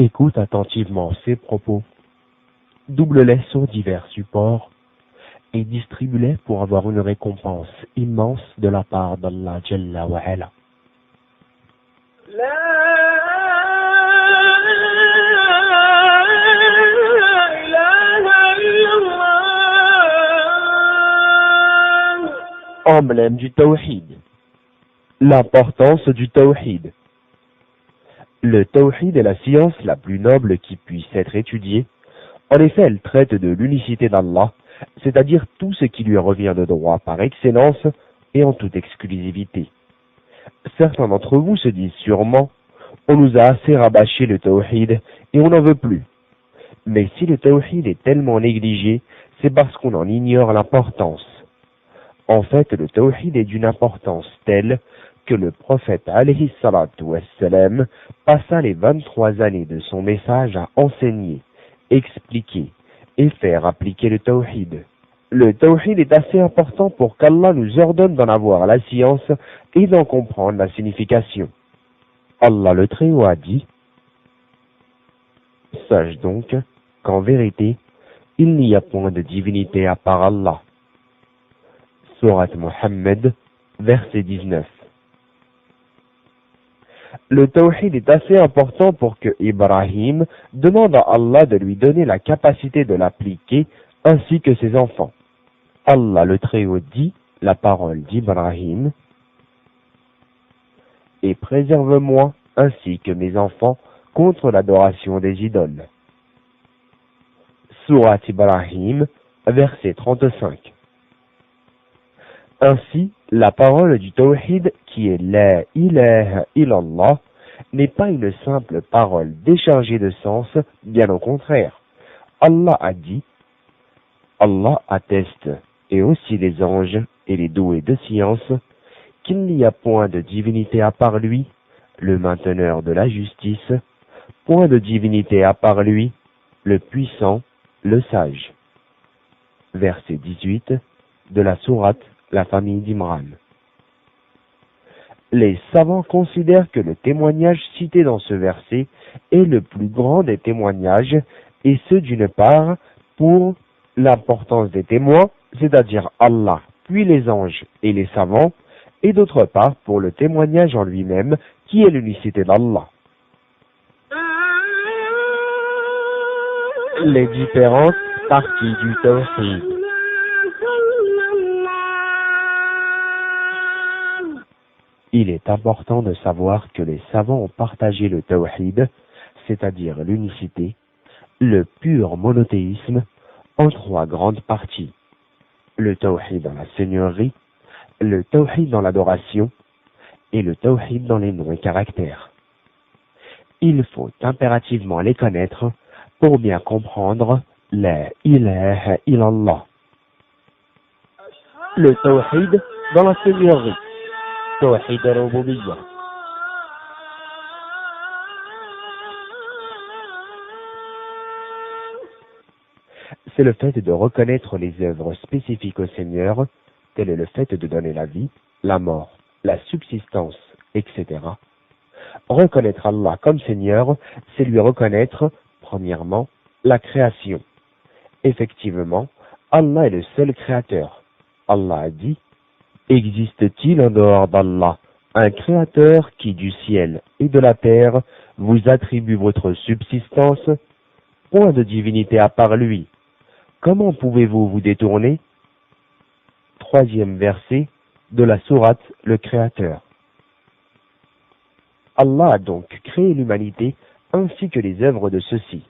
Écoute attentivement ces propos, double-les sur divers supports et distribue-les pour avoir une récompense immense de la part d'Allah Jalla wa Ala. Emblème du Tawhid. L'importance du Tawhid. Le Tawhid est la science la plus noble qui puisse être étudiée. En effet, elle traite de l'unicité d'Allah, c'est-à-dire tout ce qui lui revient de droit par excellence et en toute exclusivité. Certains d'entre vous se disent sûrement « On nous a assez rabâché le Tawhid et on n'en veut plus ». Mais si le Tawhid est tellement négligé, c'est parce qu'on en ignore l'importance. En fait, le Tawhid est d'une importance telle que le prophète alayhi salatu wassalam passa les 23 années de son message à enseigner, expliquer et faire appliquer le Tawhid. Le Tawhid est assez important pour qu'Allah nous ordonne d'en avoir la science et d'en comprendre la signification. Allah le Très-Haut a dit « Sache donc qu'en vérité, il n'y a point de divinité à part Allah. » Sourate Muhammad, verset 19. Le Tawhid est assez important pour que Ibrahim demande à Allah de lui donner la capacité de l'appliquer ainsi que ses enfants. Allah le Très-Haut dit la parole d'Ibrahim « Et préserve-moi ainsi que mes enfants contre l'adoration des idoles. » Sourate Ibrahim, verset 35. Ainsi, la parole du Tawhid, qui est La ilaha illallah, n'est pas une simple parole déchargée de sens, bien au contraire. Allah a dit, Allah atteste, et aussi les anges et les doués de science, qu'il n'y a point de divinité à part lui, le mainteneur de la justice, point de divinité à part lui, le puissant, le sage. Verset 18 de la sourate La famille d'Imran. Les savants considèrent que le témoignage cité dans ce verset est le plus grand des témoignages, et ce d'une part pour l'importance des témoins, c'est-à-dire Allah, puis les anges et les savants, et d'autre part pour le témoignage en lui-même, qui est l'unicité d'Allah. Les différentes parties du Tawhid. Il est important de savoir que les savants ont partagé le Tawhid, c'est-à-dire l'unicité, le pur monothéisme, en trois grandes parties. Le Tawhid dans la seigneurie, le Tawhid dans l'adoration et le Tawhid dans les noms et caractères. Il faut impérativement les connaître pour bien comprendre la ilaha illallah. Le Tawhid dans la seigneurie. Tawhid al-Rububiyyah. C'est le fait de reconnaître les œuvres spécifiques au Seigneur, tel est le fait de donner la vie, la mort, la subsistance, etc. Reconnaître Allah comme Seigneur, c'est lui reconnaître, premièrement, la création. Effectivement, Allah est le seul créateur. Allah a dit: existe-t-il en dehors d'Allah un créateur qui du ciel et de la terre vous attribue votre subsistance? Point de divinité à part lui. Comment pouvez-vous vous détourner? Troisième verset de la sourate Le Créateur. Allah a donc créé l'humanité ainsi que les œuvres de ceux-ci.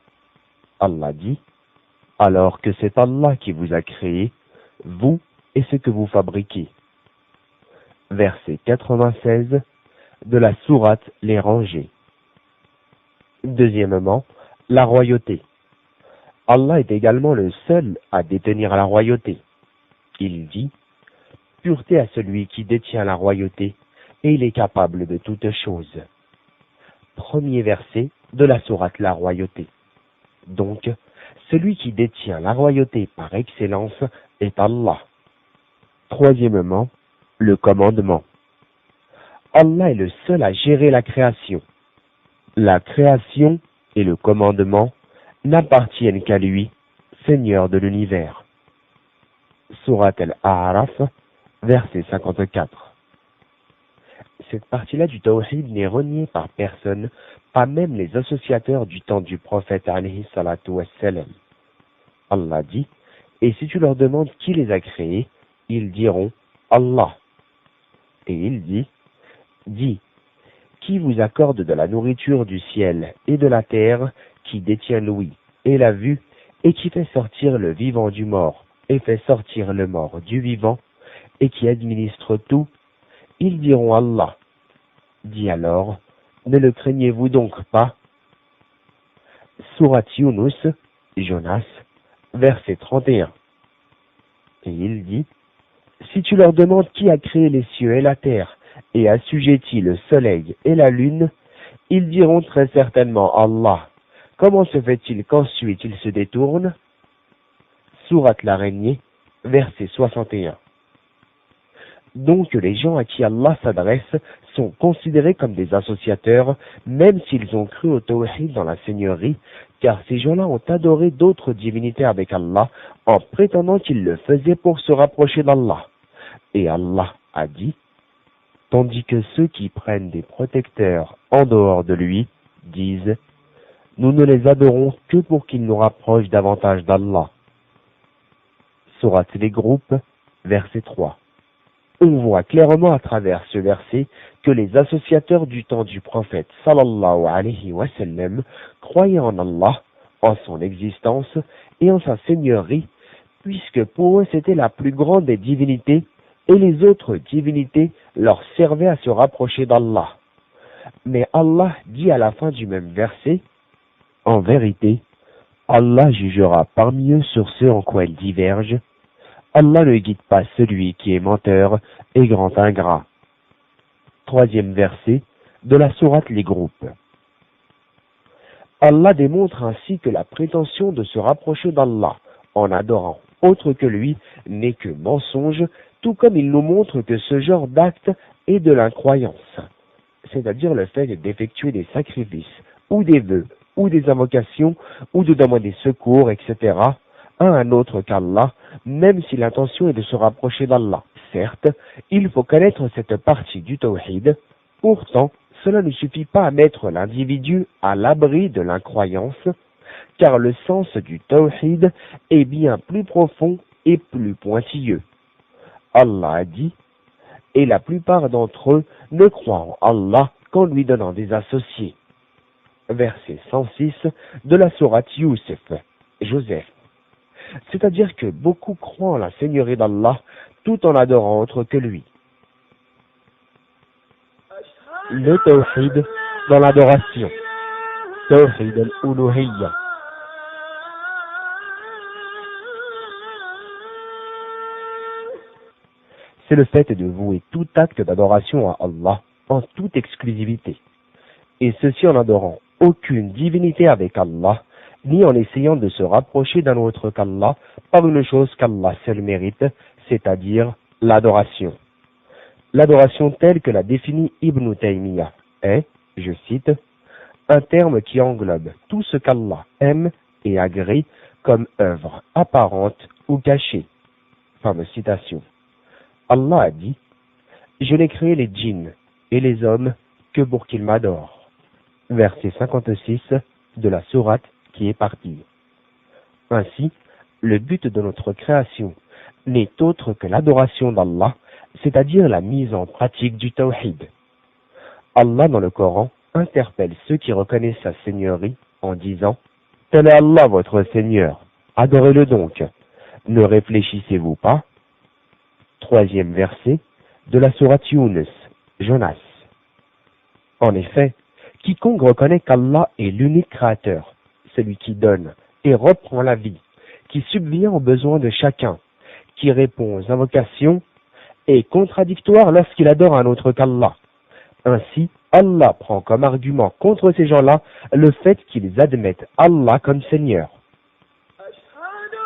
Allah dit: alors que c'est Allah qui vous a créé, vous et ce que vous fabriquez. Verset 96 de la sourate Les Rangées. Deuxièmement, la royauté. Allah est également le seul à détenir la royauté. Il dit: pureté à celui qui détient la royauté, et il est capable de toutes choses. Premier verset de la sourate La Royauté. Donc, celui qui détient la royauté par excellence est Allah. Troisièmement, le commandement. Allah est le seul à gérer la création. La création et le commandement n'appartiennent qu'à lui, Seigneur de l'univers. Surat Al-A'raf, verset 54. Cette partie-là du Tawhid n'est reniée par personne, pas même les associateurs du temps du prophète alayhi salatu wassalam. Allah dit, et si tu leur demandes qui les a créés, ils diront Allah. Et il dit, dis, qui vous accorde de la nourriture du ciel et de la terre, qui détient l'ouïe et la vue, et qui fait sortir le vivant du mort, et fait sortir le mort du vivant, et qui administre tout, ils diront Allah. Dis alors, ne le craignez-vous donc pas? Surat Yunus, Jonas, verset 31. Et il dit, si tu leur demandes qui a créé les cieux et la terre, et assujetti le soleil et la lune, ils diront très certainement Allah. Comment se fait-il qu'ensuite ils se détournent? Sourate l'Araignée, verset 61. Donc les gens à qui Allah s'adresse sont considérés comme des associateurs, même s'ils ont cru au Tawhid dans la Seigneurie, car ces gens-là ont adoré d'autres divinités avec Allah, en prétendant qu'ils le faisaient pour se rapprocher d'Allah. Et Allah a dit, tandis que ceux qui prennent des protecteurs en dehors de lui disent, nous ne les adorons que pour qu'ils nous rapprochent davantage d'Allah. Sourate les groupes, verset 3. On voit clairement à travers ce verset que les associateurs du temps du prophète sallallahu alayhi wa sallam croyaient en Allah, en son existence et en sa seigneurie, puisque pour eux c'était la plus grande des divinités et les autres divinités leur servaient à se rapprocher d'Allah. Mais Allah dit à la fin du même verset, en vérité, Allah jugera parmi eux sur ceux en quoi ils divergent. Allah ne guide pas celui qui est menteur et grand ingrat. Troisième verset de la sourate Les Groupes. Allah démontre ainsi que la prétention de se rapprocher d'Allah en adorant autre que lui n'est que mensonge, tout comme il nous montre que ce genre d'acte est de l'incroyance, c'est-à-dire le fait d'effectuer des sacrifices ou des vœux ou des invocations ou de demander secours, etc., à un autre qu'Allah, même si l'intention est de se rapprocher d'Allah. Certes, il faut connaître cette partie du Tawhid, pourtant, cela ne suffit pas à mettre l'individu à l'abri de l'incroyance, car le sens du Tawhid est bien plus profond et plus pointilleux. Allah a dit, et la plupart d'entre eux ne croient en Allah qu'en lui donnant des associés. Verset 106 de la sourate Youssef, Joseph. C'est-à-dire que beaucoup croient en la seigneurie d'Allah tout en adorant autre que lui. Le Tawhid dans l'adoration. Tawhid al-Uluhiyya. C'est le fait de vouer tout acte d'adoration à Allah en toute exclusivité. Et ceci en n'adorant aucune divinité avec Allah, ni en essayant de se rapprocher d'un autre qu'Allah par une chose qu'Allah seul mérite, c'est-à-dire l'adoration. L'adoration telle que la définit Ibn Taymiyyah est, je cite, un terme qui englobe tout ce qu'Allah aime et agrée comme œuvre apparente ou cachée. Fin de citation. Allah a dit, je n'ai créé les djinns et les hommes que pour qu'ils m'adorent. Verset 56 de la sourate qui est partie. Ainsi, le but de notre création n'est autre que l'adoration d'Allah, c'est-à-dire la mise en pratique du Tawhid. Allah dans le Coran interpelle ceux qui reconnaissent sa seigneurie en disant « Tel est Allah votre Seigneur, adorez-le donc, ne réfléchissez-vous pas ?» Troisième verset de la sourate Yunus, Jonas. En effet, quiconque reconnaît qu'Allah est l'unique créateur, celui qui donne et reprend la vie, qui subvient aux besoins de chacun, qui répond aux invocations, est contradictoire lorsqu'il adore un autre qu'Allah. Ainsi, Allah prend comme argument contre ces gens-là le fait qu'ils admettent Allah comme Seigneur.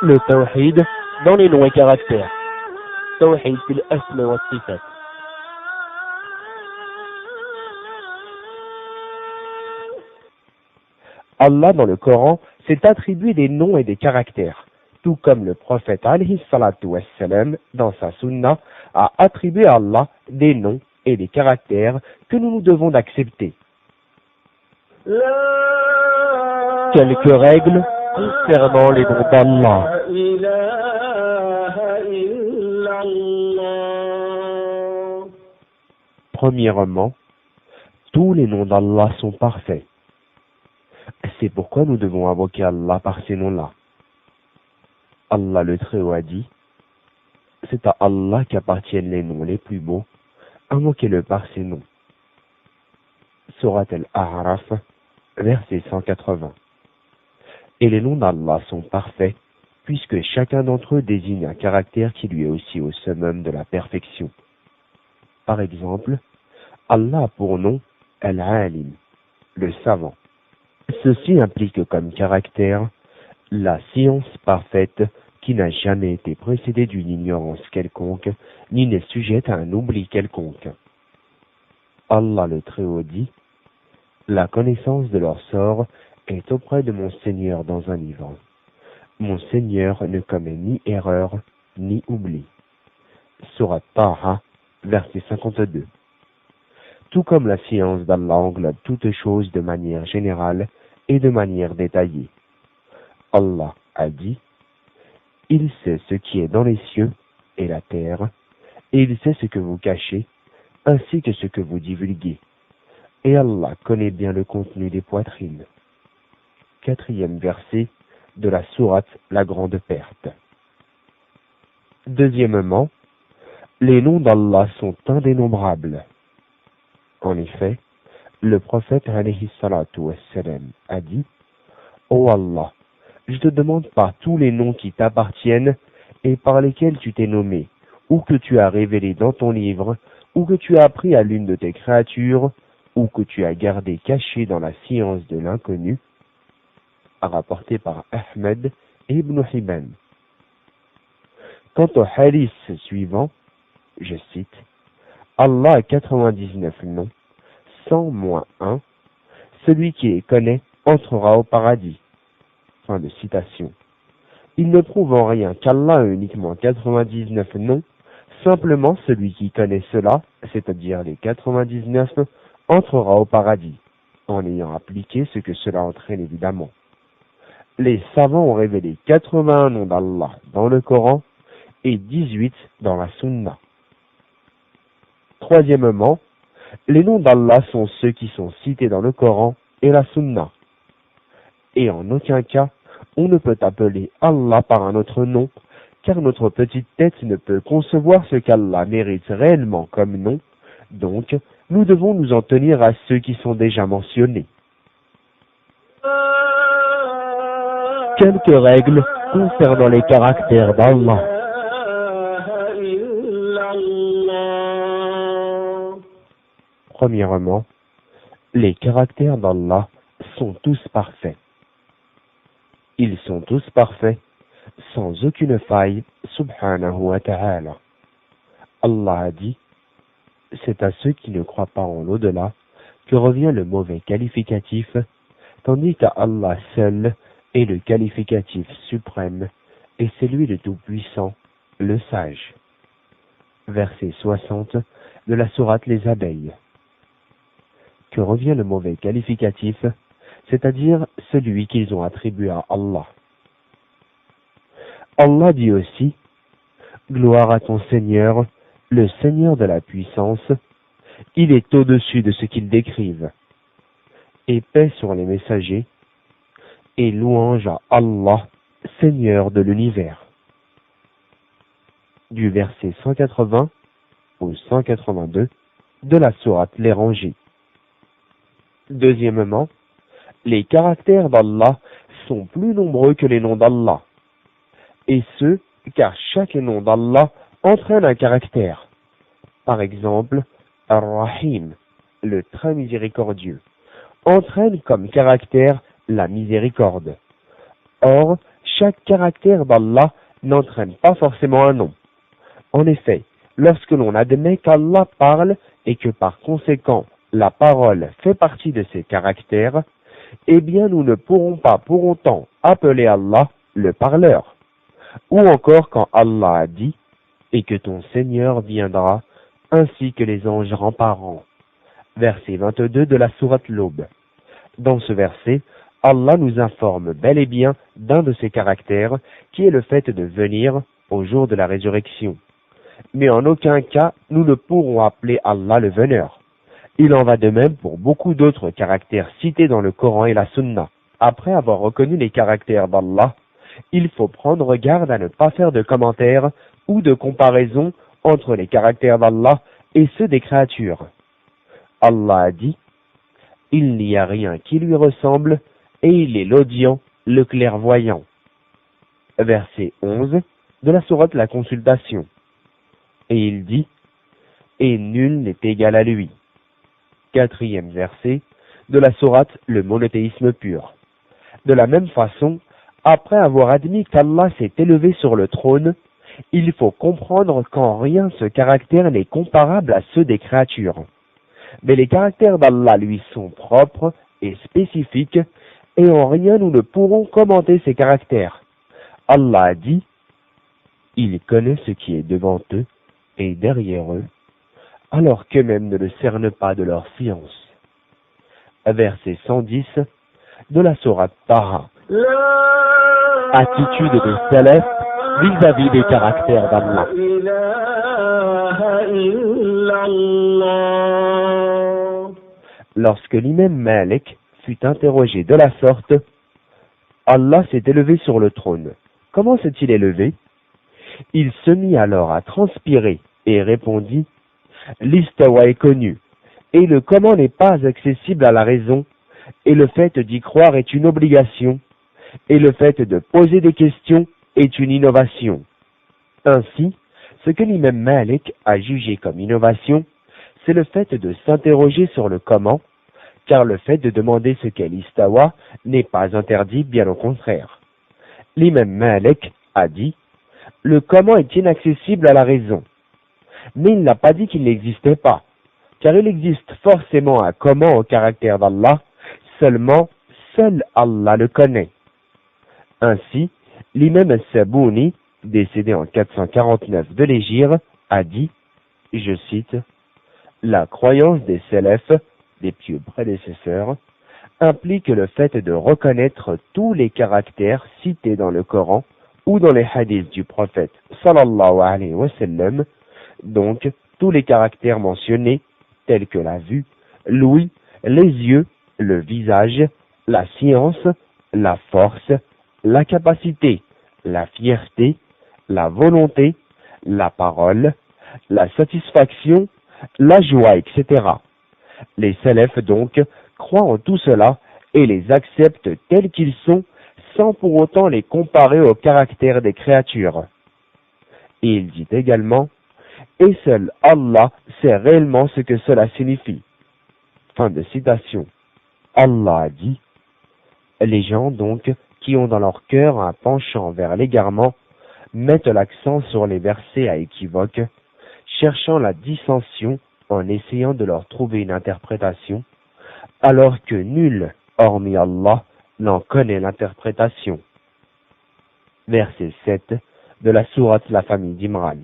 Le Tawhid dans les noms et caractères. Tawhid fil asma wa sifat. Allah dans le Coran s'est attribué des noms et des caractères, tout comme le prophète alayhi salatu wassalam dans sa sunna a attribué à Allah des noms et des caractères que nous nous devons d'accepter. Quelques règles concernant les noms d'Allah. Premièrement, tous les noms d'Allah sont parfaits. C'est pourquoi nous devons invoquer Allah par ces noms-là. Allah le Très-Haut a dit, c'est à Allah qu'appartiennent les noms les plus beaux, invoquez-le par ces noms. Surat Al-A'raf, verset 180. Et les noms d'Allah sont parfaits, puisque chacun d'entre eux désigne un caractère qui lui est aussi au summum de la perfection. Par exemple, Allah a pour nom Al-Alim, le savant. Ceci implique comme caractère la science parfaite qui n'a jamais été précédée d'une ignorance quelconque, ni n'est sujette à un oubli quelconque. Allah le Très-Haut dit, la connaissance de leur sort est auprès de mon Seigneur dans un livre. Mon Seigneur ne commet ni erreur, ni oubli. Surat Taha, verset 52. Tout comme la science d'Allah englobe toutes choses de manière générale et de manière détaillée. Allah a dit, il sait ce qui est dans les cieux et la terre, et il sait ce que vous cachez, ainsi que ce que vous divulguez. Et Allah connaît bien le contenu des poitrines. 4e verset de la sourate La Grande Perte. Deuxièmement, les noms d'Allah sont indénombrables. En effet, le prophète alayhi salatu wassalam a dit, ô Allah, je te demande par tous les noms qui t'appartiennent et par lesquels tu t'es nommé, ou que tu as révélé dans ton livre, ou que tu as appris à l'une de tes créatures, ou que tu as gardé caché dans la science de l'inconnu, rapporté par Ahmed et Ibn Hibban. Quant au hadith suivant, je cite, Allah a 99 noms, 100 moins 1, celui qui les connaît entrera au paradis. Fin de citation. Il ne prouve en rien qu'Allah a uniquement 99 noms, simplement celui qui connaît cela, c'est-à-dire les 99, entrera au paradis, en ayant appliqué ce que cela entraîne évidemment. Les savants ont révélé 81 noms d'Allah dans le Coran et 18 dans la Sunna. Troisièmement, les noms d'Allah sont ceux qui sont cités dans le Coran et la Sunna. Et en aucun cas, on ne peut appeler Allah par un autre nom, car notre petite tête ne peut concevoir ce qu'Allah mérite réellement comme nom, donc nous devons nous en tenir à ceux qui sont déjà mentionnés. Quelques règles concernant les caractères d'Allah. Premièrement, les caractères d'Allah sont tous parfaits. Ils sont tous parfaits, sans aucune faille, subhanahu wa ta'ala. Allah a dit, c'est à ceux qui ne croient pas en l'au-delà que revient le mauvais qualificatif, tandis qu'à Allah seul est le qualificatif suprême, et c'est lui le Tout-Puissant, le Sage. Verset 60 de la sourate Les Abeilles. Que revient le mauvais qualificatif, c'est-à-dire celui qu'ils ont attribué à Allah. Allah dit aussi, gloire à ton Seigneur, le Seigneur de la puissance, il est au-dessus de ce qu'ils décrivent, et paix sur les messagers, et louange à Allah, Seigneur de l'univers. Du verset 180 au 182 de la sourate Les Rangées. Deuxièmement, les caractères d'Allah sont plus nombreux que les noms d'Allah, et ce, car chaque nom d'Allah entraîne un caractère. Par exemple, Ar-Rahim, le très miséricordieux, entraîne comme caractère la miséricorde. Or, chaque caractère d'Allah n'entraîne pas forcément un nom. En effet, lorsque l'on admet qu'Allah parle et que par conséquent la parole fait partie de ses caractères, eh bien nous ne pourrons pas pour autant appeler Allah le parleur. Ou encore quand Allah a dit « Et que ton Seigneur viendra, ainsi que les anges rang par rang » verset 22 de la sourate l'Aube. Dans ce verset, Allah nous informe bel et bien d'un de ses caractères, qui est le fait de venir au jour de la résurrection. Mais en aucun cas, nous ne pourrons appeler Allah le veneur. Il en va de même pour beaucoup d'autres caractères cités dans le Coran et la Sunna. Après avoir reconnu les caractères d'Allah, il faut prendre garde à ne pas faire de commentaires ou de comparaison entre les caractères d'Allah et ceux des créatures. Allah a dit « Il n'y a rien qui lui ressemble, et il est l'audient, le clairvoyant. » Verset 11 de la sourate La Consultation. Et il dit « Et nul n'est égal à lui. » 4e verset de la sourate Le monothéisme pur. De la même façon, après avoir admis qu'Allah s'est élevé sur le trône, il faut comprendre qu'en rien ce caractère n'est comparable à ceux des créatures. Mais les caractères d'Allah lui sont propres et spécifiques, et en rien nous ne pourrons commenter ces caractères. Allah a dit « Il connaît ce qui est devant eux et derrière eux, alors qu'eux-mêmes ne le cernent pas de leur science. » Verset 110 de la sourate Taha. Attitude des salafs vis-à-vis des caractères d'Allah. Lorsque l'imam Malik fut interrogé de la sorte, Allah s'est élevé sur le trône. Comment s'est-il élevé? Il se mit alors à transpirer et répondit, l'istawa est connu, et le comment n'est pas accessible à la raison, et le fait d'y croire est une obligation, et le fait de poser des questions est une innovation. Ainsi, ce que l'imam Malik a jugé comme innovation, c'est le fait de s'interroger sur le comment, car le fait de demander ce qu'est l'istawa n'est pas interdit, bien au contraire. L'imam Malik a dit, le comment est inaccessible à la raison. Mais il n'a pas dit qu'il n'existait pas, car il existe forcément un comment au caractère d'Allah, seulement seul Allah le connaît. Ainsi, l'imam al-Sabouni, décédé en 449 de l'Hégire, a dit, je cite, « La croyance des salafs, des pieux prédécesseurs, implique le fait de reconnaître tous les caractères cités dans le Coran ou dans les hadiths du prophète sallallahu alayhi wa sallam, donc tous les caractères mentionnés tels que la vue, l'ouïe, les yeux, le visage, la science, la force, la capacité, la fierté, la volonté, la parole, la satisfaction, la joie, etc. Les salafs donc croient en tout cela et les acceptent tels qu'ils sont sans pour autant les comparer au caractère des créatures. Et il dit également, et seul Allah sait réellement ce que cela signifie. Fin de citation. Allah a dit, les gens donc qui ont dans leur cœur un penchant vers l'égarement mettent l'accent sur les versets à équivoque, cherchant la dissension en essayant de leur trouver une interprétation, alors que nul, hormis Allah, n'en connaît l'interprétation. Verset 7 de la sourate La famille d'Imran.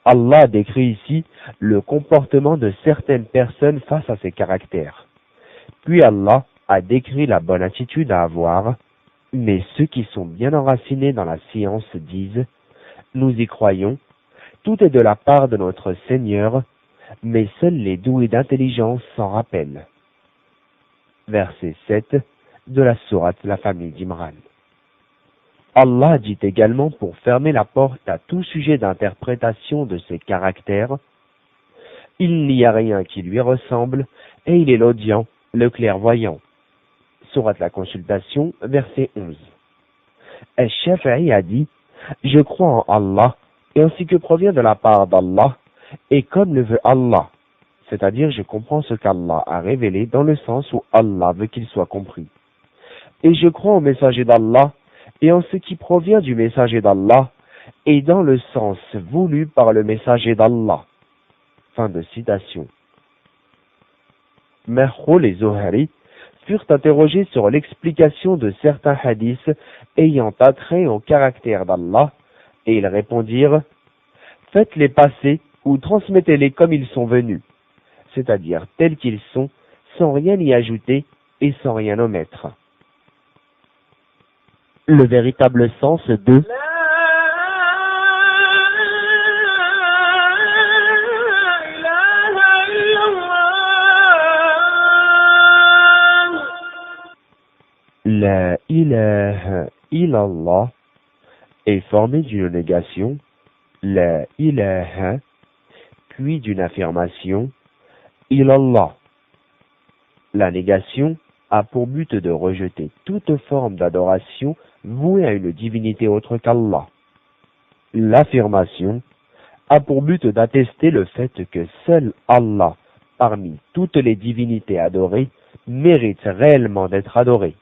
Allah décrit ici le comportement de certaines personnes face à ces caractères. Puis Allah a décrit la bonne attitude à avoir, mais ceux qui sont bien enracinés dans la science disent « Nous y croyons, tout est de la part de notre Seigneur, mais seuls les doués d'intelligence s'en rappellent. » Verset 7 de la sourate La famille d'Imran. Allah dit également pour fermer la porte à tout sujet d'interprétation de ces caractères, « Il n'y a rien qui lui ressemble, et il est l'audient, le clairvoyant. » Sourate La Consultation, verset 11. Al-Shafi'i a dit, « Je crois en Allah, et en ce que provient de la part d'Allah, et comme le veut Allah. » C'est-à-dire, je comprends ce qu'Allah a révélé dans le sens où Allah veut qu'il soit compris. Et je crois au messager d'Allah, et en ce qui provient du messager d'Allah, et dans le sens voulu par le messager d'Allah. Fin de citation. Merhoul et Zohari furent interrogés sur l'explication de certains hadiths ayant attrait au caractère d'Allah, et ils répondirent: faites-les passer ou transmettez-les comme ils sont venus, c'est-à-dire tels qu'ils sont, sans rien y ajouter et sans rien omettre. Le véritable sens de La ilaha illallah est formé d'une négation, la ilaha, puis d'une affirmation, illallah. La négation a pour but de rejeter toute forme d'adoration vouée à une divinité autre qu'Allah. L'affirmation a pour but d'attester le fait que seul Allah, parmi toutes les divinités adorées, mérite réellement d'être adoré.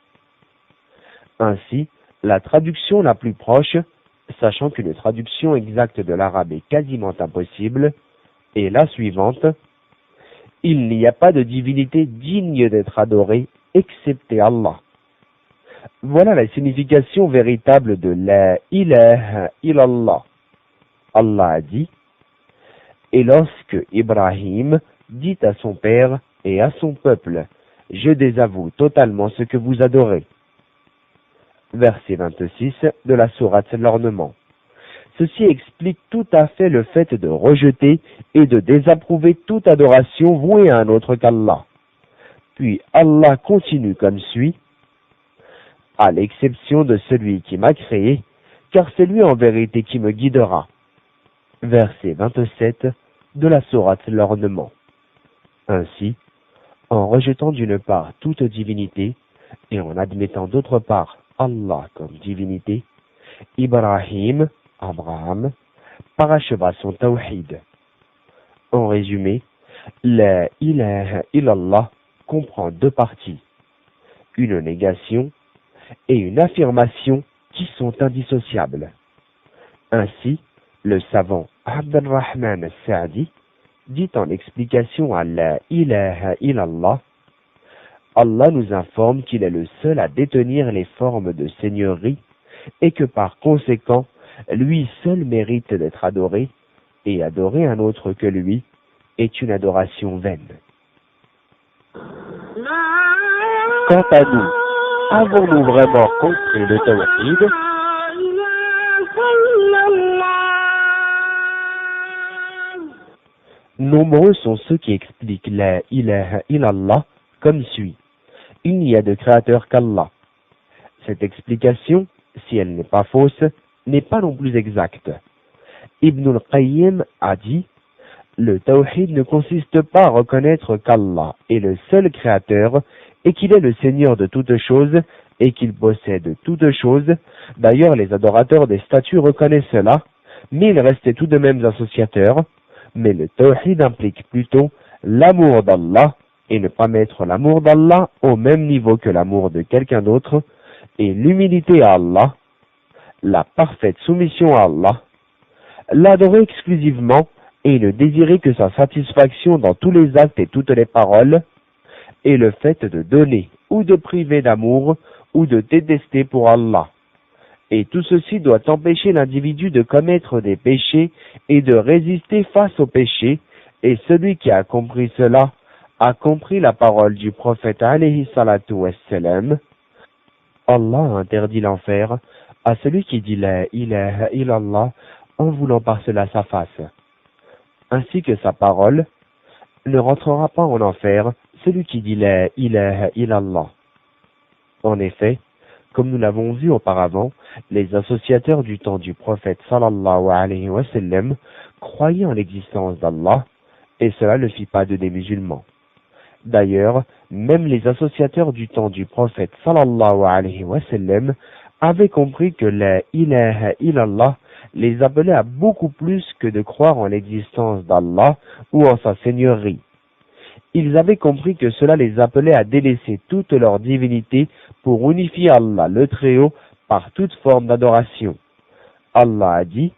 Ainsi, la traduction la plus proche, sachant qu'une traduction exacte de l'arabe est quasiment impossible, est la suivante: il n'y a pas de divinité digne d'être adorée excepté Allah. Voilà la signification véritable de la ilaha illallah. Allah a dit: et lorsque Ibrahim dit à son père et à son peuple: je désavoue totalement ce que vous adorez. Verset 26 de la sourate L'Ornement. Ceci explique tout à fait le fait de rejeter et de désapprouver toute adoration vouée à un autre qu'Allah. Puis Allah continue comme suit: à l'exception de celui qui m'a créé, car c'est lui en vérité qui me guidera. Verset 27 de la sourate L'Ornement. Ainsi, en rejetant d'une part toute divinité et en admettant d'autre part Allah comme divinité, Ibrahim, Abraham, paracheva son tawhid. En résumé, la ilaha illallah comprend deux parties, une négation et une affirmation qui sont indissociables. Ainsi, le savant Abd al-Rahman al-Sa'di dit en explication à la ilaha illallah: Allah nous informe qu'il est le seul à détenir les formes de seigneurie et que par conséquent, lui seul mérite d'être adoré, et adorer un autre que lui est une adoration vaine. Quant à nous, avons-nous vraiment compris le tawhid? Nombreux sont ceux qui expliquent la ilaha illallah comme suit: il n'y a de créateur qu'Allah. Cette explication, si elle n'est pas fausse, n'est pas non plus exacte. Ibn al-Qayyim a dit: le tawhid ne consiste pas à reconnaître qu'Allah est le seul créateur et qu'il est le Seigneur de toutes choses et qu'il possède toutes choses. D'ailleurs, les adorateurs des statues reconnaissent cela, mais ils restaient tout de même associateurs. Mais le tawhid implique plutôt l'amour d'Allah et ne pas mettre l'amour d'Allah au même niveau que l'amour de quelqu'un d'autre, et l'humilité à Allah, la parfaite soumission à Allah, l'adorer exclusivement et ne désirer que sa satisfaction dans tous les actes et toutes les paroles, et le fait de donner ou de priver d'amour ou de détester pour Allah. Et tout ceci doit empêcher l'individu de commettre des péchés et de résister face aux péchés, et celui qui a compris cela a compris la parole du prophète alayhi salatu wassalam: Allah a interdit l'enfer à celui qui dit la ilaha illallah en voulant par cela sa face. Ainsi que sa parole: ne rentrera pas en enfer celui qui dit la ilaha illallah. En effet, comme nous l'avons vu auparavant, les associateurs du temps du prophète sallallahu alayhi wa sallam croyaient en l'existence d'Allah, et cela ne fit pas d'eux des musulmans. D'ailleurs, même les associateurs du temps du prophète sallallahu alayhi wa sallam avaient compris que la ilaha illallah les appelait à beaucoup plus que de croire en l'existence d'Allah ou en sa seigneurie. Ils avaient compris que cela les appelait à délaisser toute leur divinité pour unifier Allah le Très-Haut par toute forme d'adoration. Allah a dit: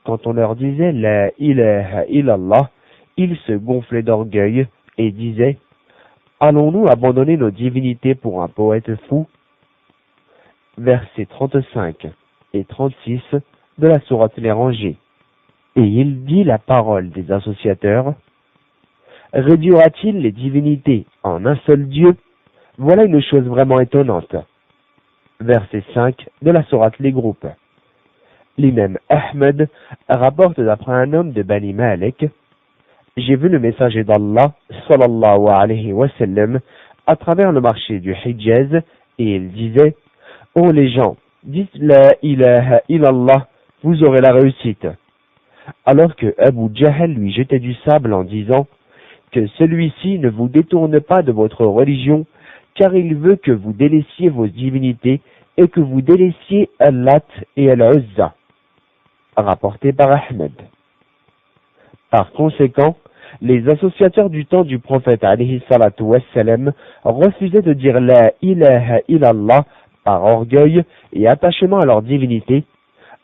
quand on leur disait la ilaha illallah, ils se gonflaient d'orgueil et disaient: Allons-nous abandonner nos divinités pour un poète fou? Versets 35 et 36 de la sourate Les Rangées. Et il dit la parole des associateurs. Réduira-t-il les divinités en un seul Dieu? Voilà une chose vraiment étonnante. Verset 5 de la sourate Les Groupes. L'imam Ahmed rapporte d'après un homme de Bani Malik. J'ai vu le messager d'Allah, sallallahu alayhi wa sallam, à travers le marché du Hijaz, et il disait, ô les gens, dites la ilaha illallah, vous aurez la réussite. Alors que Abu Jahl lui jetait du sable en disant, que celui-ci ne vous détourne pas de votre religion, car il veut que vous délaissiez vos divinités et que vous délaissiez Al-Lat et Al-Uzza. Rapporté par Ahmed. Par conséquent, les associateurs du temps du prophète alayhi salatu wassalam refusaient de dire la ilaha illallah par orgueil et attachement à leur divinité,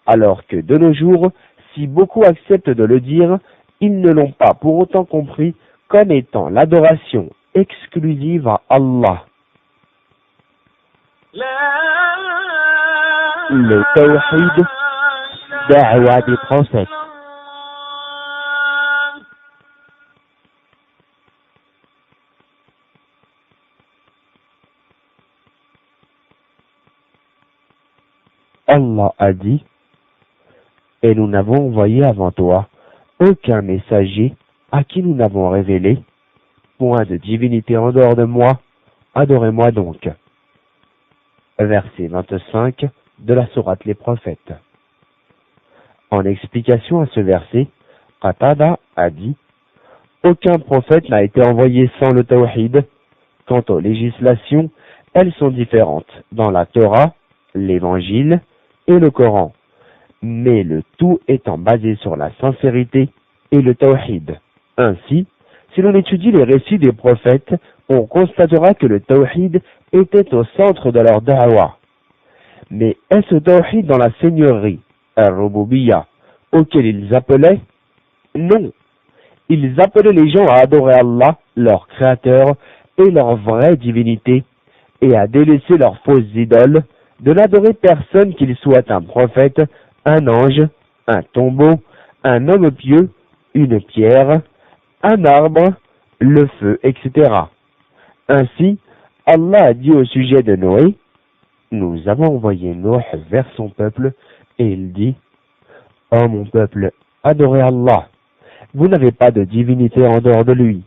alors que de nos jours, si beaucoup acceptent de le dire, ils ne l'ont pas pour autant compris comme étant l'adoration exclusive à Allah. Le tawhid, da'wa des prophètes. Allah a dit, et nous n'avons envoyé avant toi aucun messager à qui nous n'avons révélé, point de divinité en dehors de moi, adorez-moi donc. Verset 25 de la sourate Les Prophètes. En explication à ce verset, Qatada a dit, aucun prophète n'a été envoyé sans le tawhid. Quant aux législations, elles sont différentes dans la Torah, l'Évangile et le Coran, mais le tout étant basé sur la sincérité et le tawhid. Ainsi, si l'on étudie les récits des prophètes, on constatera que le tawhid était au centre de leur da'wa. Mais est-ce tawhid dans la seigneurie, al-Rububiyya, auquel ils appelaient? Non. Ils appelaient les gens à adorer Allah, leur créateur, et leur vraie divinité, et à délaisser leurs fausses idoles, de n'adorer personne qu'il soit un prophète, un ange, un tombeau, un homme pieux, une pierre, un arbre, le feu, etc. Ainsi, Allah a dit au sujet de Noé, nous avons envoyé Noé vers son peuple, et il dit, ô mon peuple, adorez Allah, vous n'avez pas de divinité en dehors de lui.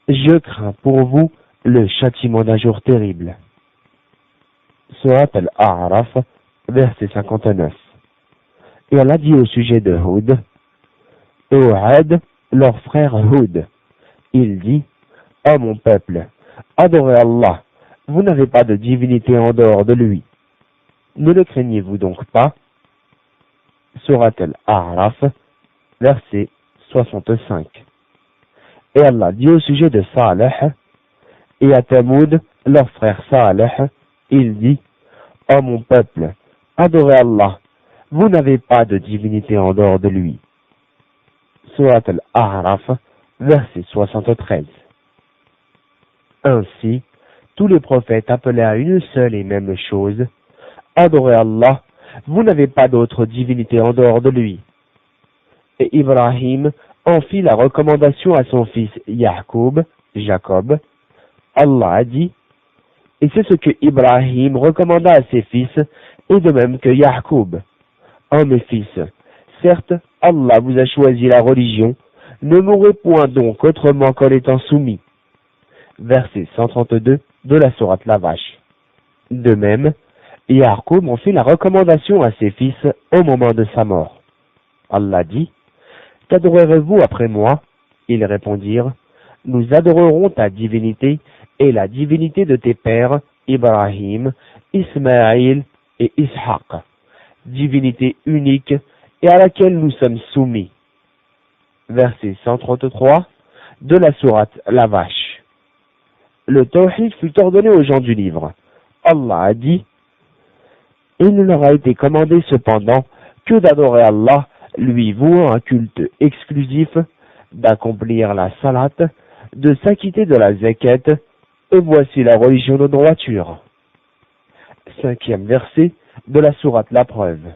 Je crains pour vous le châtiment d'un jour terrible. Surat al-A'raf, verset 59. Et Allah dit au sujet de Houd, ô Had, leur frère Houd, il dit, ô mon peuple, adorez Allah, vous n'avez pas de divinité en dehors de lui. Ne le craignez-vous donc pas? Surat al-A'raf, verset 65. Et Allah dit au sujet de Saleh, et à Tamoud, leur frère Saleh, il dit, ô mon peuple, adorez Allah, vous n'avez pas de divinité en dehors de lui. Surat al-A'raf, verset 73. Ainsi, tous les prophètes appelaient à une seule et même chose, adorez Allah, vous n'avez pas d'autre divinité en dehors de lui. Et Ibrahim en fit la recommandation à son fils Ya'qub, Jacob. Allah a dit, et c'est ce que Ibrahim recommanda à ses fils, et de même que Ya'qub. Ô mes fils, certes, Allah vous a choisi la religion, ne mourrez point donc autrement qu'en étant soumis. Verset 132 de la sourate La Vache. De même, Ya'qub en fit la recommandation à ses fils au moment de sa mort. Allah dit, qu'adorerez-vous après moi? Ils répondirent, nous adorerons ta divinité et la divinité de tes pères, Ibrahim, Ismaïl et Ishaq, divinité unique et à laquelle nous sommes soumis. Verset 133 de la sourate La Vache. Le tawhid fut ordonné aux gens du livre. Allah a dit, il ne leur a été commandé cependant que d'adorer Allah, lui vouant un culte exclusif, d'accomplir la salat, de s'acquitter de la zakat, et voici la religion de droiture. 5e verset de la sourate La Preuve.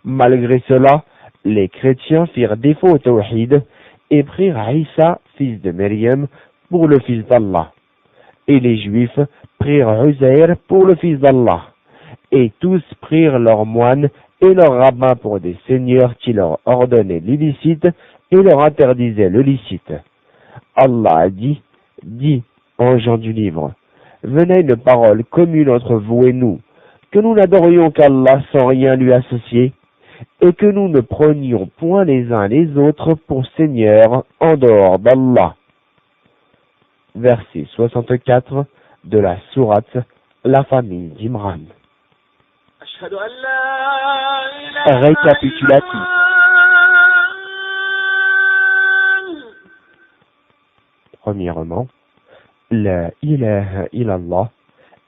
Malgré cela, les chrétiens firent défaut au tawhid et prirent Isa, fils de Maryam, pour le fils d'Allah. Et les juifs prirent Uzair pour le fils d'Allah. Et tous prirent leurs moines et leurs rabbins pour des seigneurs qui leur ordonnaient l'illicite et leur interdisaient le licite. Allah a dit, dis, anges du livre, venez une parole commune entre vous et nous, que nous n'adorions qu'Allah sans rien lui associer, et que nous ne prenions point les uns les autres pour seigneurs en dehors d'Allah. Verset 64 de la sourate La famille d'Imran. Récapitulatif. Premièrement, la ilaha illallah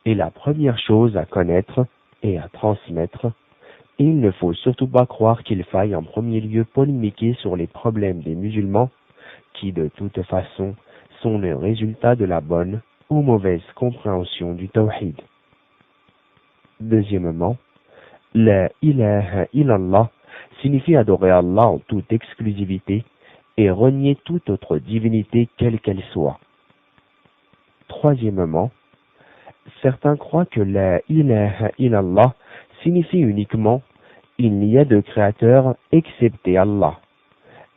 est la première chose à connaître et à transmettre, et il ne faut surtout pas croire qu'il faille en premier lieu polémiquer sur les problèmes des musulmans, qui de toute façon sont le résultat de la bonne ou mauvaise compréhension du tawhid. Deuxièmement, la ilaha illallah signifie adorer Allah en toute exclusivité et renier toute autre divinité quelle qu'elle soit. Troisièmement, certains croient que la ilaha illallah signifie uniquement il n'y a de créateur excepté Allah.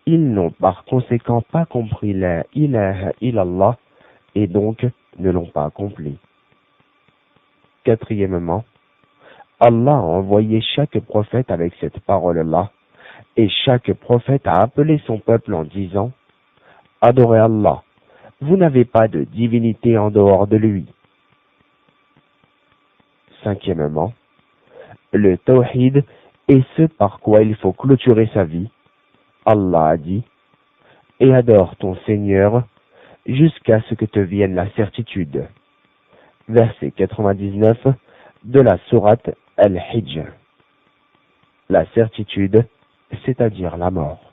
Ils n'ont par conséquent pas compris la ilaha illallah et donc ne l'ont pas accompli. Quatrièmement, Allah a envoyé chaque prophète avec cette parole-là, et chaque prophète a appelé son peuple en disant « Adorez Allah, vous n'avez pas de divinité en dehors de lui. » Cinquièmement, le tawhid est ce par quoi il faut clôturer sa vie. Allah a dit « Et adore ton Seigneur jusqu'à ce que te vienne la certitude. » Verset 99 de la sourate Al-Hijj. La certitude, c'est-à-dire la mort.